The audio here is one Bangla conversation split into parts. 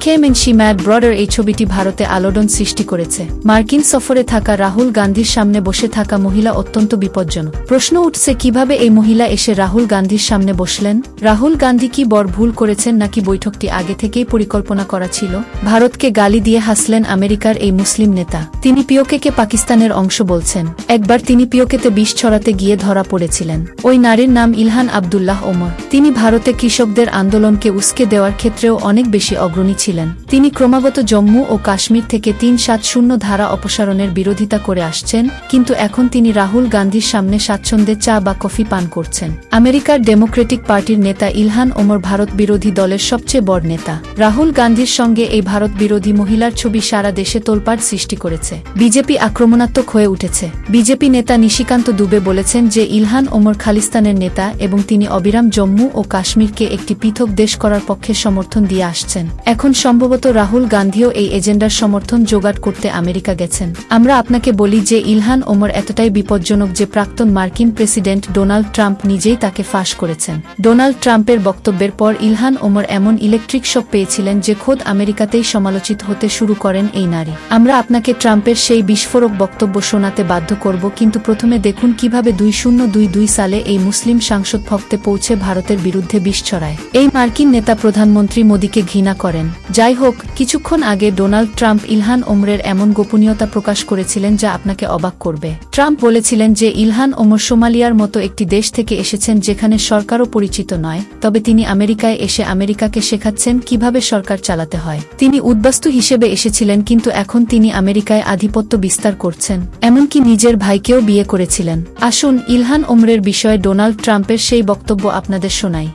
became and she mad brother এই ছবিটি ভারতে আলোড়ন সৃষ্টি করেছে। মার্কিন সফরে থাকা রাহুল গান্ধীর সামনে বসে থাকা মহিলা অত্যন্ত বিপজ্জনক। প্রশ্ন উঠছে কিভাবে এই মহিলা এসে রাহুল গান্ধীর সামনে বসলেন। রাহুল গান্ধী কি বড় ভুল করেছেন নাকি বৈঠকটি আগে থেকেই পরিকল্পনা করা ছিল? ভারতকে গালি দিয়ে হাসলেন আমেরিকার এই মুসলিম নেতা। তিনি পিওকেকে পাকিস্তানের অংশ বলছেন। একবার তিনি পিওকেতে বিষ ছড়াতে গিয়ে ধরা পড়েছিলেন। ওই নারীর নাম ইলহান আব্দুল্লাহ ওমর। তিনি ভারতে কৃষকদের আন্দোলনকে উস্কে দেওয়ার ক্ষেত্রেও অনেক বেশি অগ্রণী ছিলেন। তিনি ক্রমাগত জম্মু ও কাশ্মীর থেকে ৩৭০ ধারা অপসারণের বিরোধিতা করে আসছেন, কিন্তু এখন তিনি রাহুল গান্ধীর সামনে স্বাচ্ছন্দ্যে চা বা কফি পান করছেন। আমেরিকার ডেমোক্রেটিক পার্টির নেতা ইলহান ওমর ভারত বিরোধী দলের সবচেয়ে বড় নেতা। রাহুল গান্ধীর সঙ্গে এই ভারত বিরোধী মহিলার ছবি সারা দেশে তোলপাড় সৃষ্টি করেছে। বিজেপি আক্রমণাত্মক হয়ে উঠেছে। বিজেপি নেতা নিশিকান্ত দুবে বলেছেন যে ইলহান ওমর খালিস্তানের নেতা এবং তিনি অবিরাম জম্মু ও কাশ্মীরকে একটি পৃথক দেশ করার পক্ষে সমর্থন দিয়ে আসছেন। এখন সম্ভবত রাহুল গান্ধীও এই এজেন্ডার সমর্থন জোগাড় করতে আমেরিকা গেছেন। আমরা আপনাকে বলি যে ইলহান ওমর এতটাই বিপজ্জনক যে প্রাক্তন মার্কিন প্রেসিডেন্ট ডোনাল্ড ট্রাম্প নিজেই তাকে ফাঁস করেছেন। ডোনাল্ড ট্রাম্পের বক্তব্যের পর ইলহান ওমর এমন ইলেকট্রিক শক পেয়েছিলেন যে খোদ আমেরিকাতেই সমালোচিত হতে শুরু করেন এই নারী। আমরা আপনাকে ট্রাম্পের সেই বিস্ফোরক বক্তব্য শোনাতে বাধ্য করব, কিন্তু প্রথমে দেখুন কিভাবে 2022 সালে এই মুসলিম সাংসদ ভক্তে পৌঁছে ভারতের বিরুদ্ধে বিষ ছড়ায়। এই মার্কিন নেতা প্রধানমন্ত্রী মোদীকে ঘৃণা করেন। যাই হোক, কিছুক্ষণ আগে ডোনাল্ড ট্রাম্প ইলহান ওমরের এমন গোপনীয়তা প্রকাশ করেছিলেন যা আপনাকে অবাক করবে। ট্রাম্প বলেছিলেন যে ইলহান ওমর সোমালিয়ার মতো একটি দেশ থেকে এসেছেন যেখানে সরকারও পরিচিত নয়, তবে তিনি আমেরিকায় এসে আমেরিকাকে শেখাচ্ছেন কিভাবে সরকার চালাতে হয়। তিনি উদ্বাস্তু হিসেবে এসেছিলেন, কিন্তু এখন তিনি আমেরিকায় আধিপত্য বিস্তার করছেন। এমনকি নিজের ভাইকেও বিয়ে করেছিলেন। আসুন ইলহান ওমরের বিষয়ে ডোনাল্ড ট্রাম্পের সেই বক্তব্য আপনাদের শোনাই।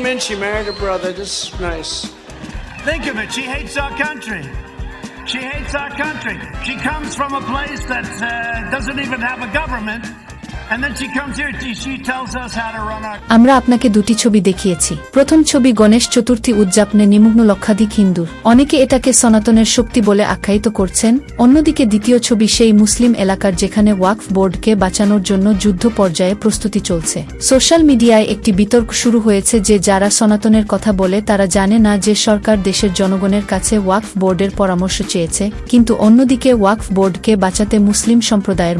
Think of it, she hates our country. She hates our country. She comes from a place that doesn't even have a government. And then she comes here, she tells us how to run our... আমরা আপনাকে দুটি ছবি দেখিয়েছি। প্রথম ছবি গণেশ চতুর্থী উদযাপনে নিমগ্ন লক্ষাধিক হিন্দুর। অনেকে এটাকে সনাতনের শক্তি বলে আখ্যায়িত করছেন। অন্যদিকে দ্বিতীয় ছবি সেই মুসলিম এলাকার যেখানে ওয়াকফ বোর্ডকে বাঁচানোর জন্য যুদ্ধ পর্যায়ে প্রস্তুতি চলছে। সোশ্যাল মিডিয়ায় একটি বিতর্ক শুরু হয়েছে যে যারা সনাতনের কথা বলে তারা জানে না যে সরকার দেশের জনগণের কাছে ওয়াকফ বোর্ডের পরামর্শ চেয়েছে, কিন্তু অন্যদিকে ওয়াকফ বোর্ডকে বাঁচাতে মুসলিম সম্প্রদায়ের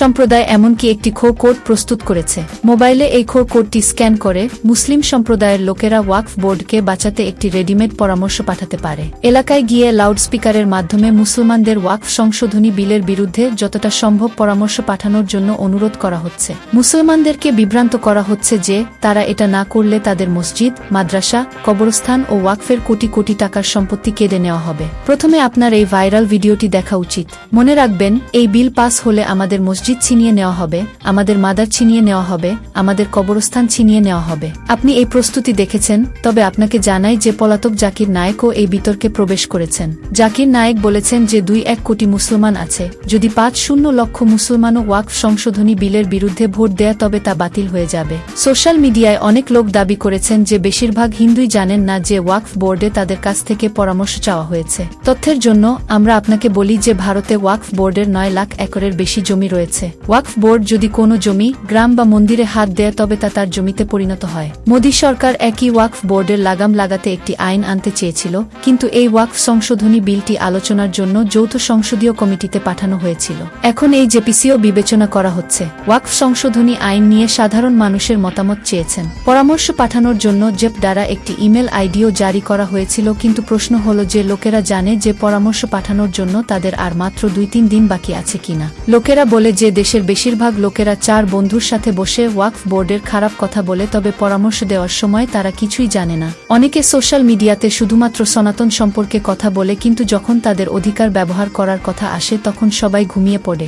সম্প্রদায় এমনকি একটি কোড প্রস্তুত করেছে। মোবাইলে এই কোডটি স্ক্যান করে মুসলিম সম্প্রদায়ের লোকেরা ওয়াকফ বোর্ডকে বাঁচাতে একটি রেডিমেড পরামর্শ পাঠাতে পারে। এলাকায় গিয়ে লাউডস্পিকারের মাধ্যমে মুসলমানদের ওয়াকফ সংশোধনী বিলের বিরুদ্ধে যতটা সম্ভব পরামর্শ পাঠানোর জন্য অনুরোধ করা হচ্ছে। মুসলমানদেরকে বিভ্রান্ত করা হচ্ছে যে তারা এটা না করলে তাদের মসজিদ, মাদ্রাসা, কবরস্থান ও ওয়াকফের কোটি কোটি টাকার সম্পত্তি কেড়ে নেওয়া হবে। প্রথমে আপনার এই ভাইরাল ভিডিওটি দেখা উচিত। মনে রাখবেন, এই বিল পাস হলে আমাদের মসজিদ ছিনিয়ে নেওয়া হবে, আমাদের মাদার ছিনিয়ে নেওয়া হবে, আমাদের কবরস্থান ছিনিয়ে নেওয়া হবে। আপনি এই প্রস্তুতি দেখেছেন? তবে আপনাকে জানাই যে পলাতক জাকির নায়েকও এই বিতর্কে প্রবেশ করেছেন। জাকির নায়েক বলেছেন যে 2-1 কোটি মুসলমান আছে, যদি 5-0 লক্ষ মুসলমানও ওয়াকফ সংশোধনী বিলের বিরুদ্ধে ভোট দেয় তবে তা বাতিল হয়ে যাবে। সোশ্যাল মিডিয়ায় অনেক লোক দাবি করেছেন যে বেশিরভাগ হিন্দুই জানেন না যে ওয়াকফ বোর্ডে তাদের কাছ থেকে পরামর্শ চাওয়া হয়েছে। তথ্যের জন্য আমরা আপনাকে বলি যে ভারতে ওয়াকফ বোর্ডের 9 লাখ একরের বেশি জমি রয়েছে। ওয়াকফ বোর্ড যদি কোনো জমি, গ্রাম বা মন্দিরে হাত দেয় তবে তা তার জমিতে পরিণত হয়। মোদী সরকার একই ওয়াকফ বোর্ডের লাগাম লাগাতে একটি আইন আনতে চেয়েছিল, কিন্তু এই ওয়াকফ সংশোধনী বিলটি আলোচনার জন্য যৌথ সংসদীয় কমিটিতে পাঠানো হয়েছিল। এখন এই জেপিসিও বিবেচনা করা হচ্ছে। ওয়াকফ সংশোধনী আইন নিয়ে সাধারণ মানুষের মতামত চেয়েছেন। পরামর্শ পাঠানোর জন্য জেপ দ্বারা একটি ইমেল আইডিও জারি করা হয়েছিল, কিন্তু প্রশ্ন হল যে লোকেরা জানে যে পরামর্শ পাঠানোর জন্য তাদের আর মাত্র 2-3 দিন বাকি আছে কিনা। লোকেরা বলে যে দেশের বেশিরভাগ লোকেরা 4 বন্ধুর সাথে বসে ওয়াকফ বোর্ডের খারাপ কথা বলে, তবে পরামর্শ দেওয়ার সময় তারা কিছুই জানে না। অনেকে সোশ্যাল মিডিয়াতে শুধুমাত্র সনাতন সম্পর্কে কথা বলে, কিন্তু যখন তাদের অধিকার ব্যবহার করার কথা আসে তখন সবাই ঘুমিয়ে পড়ে।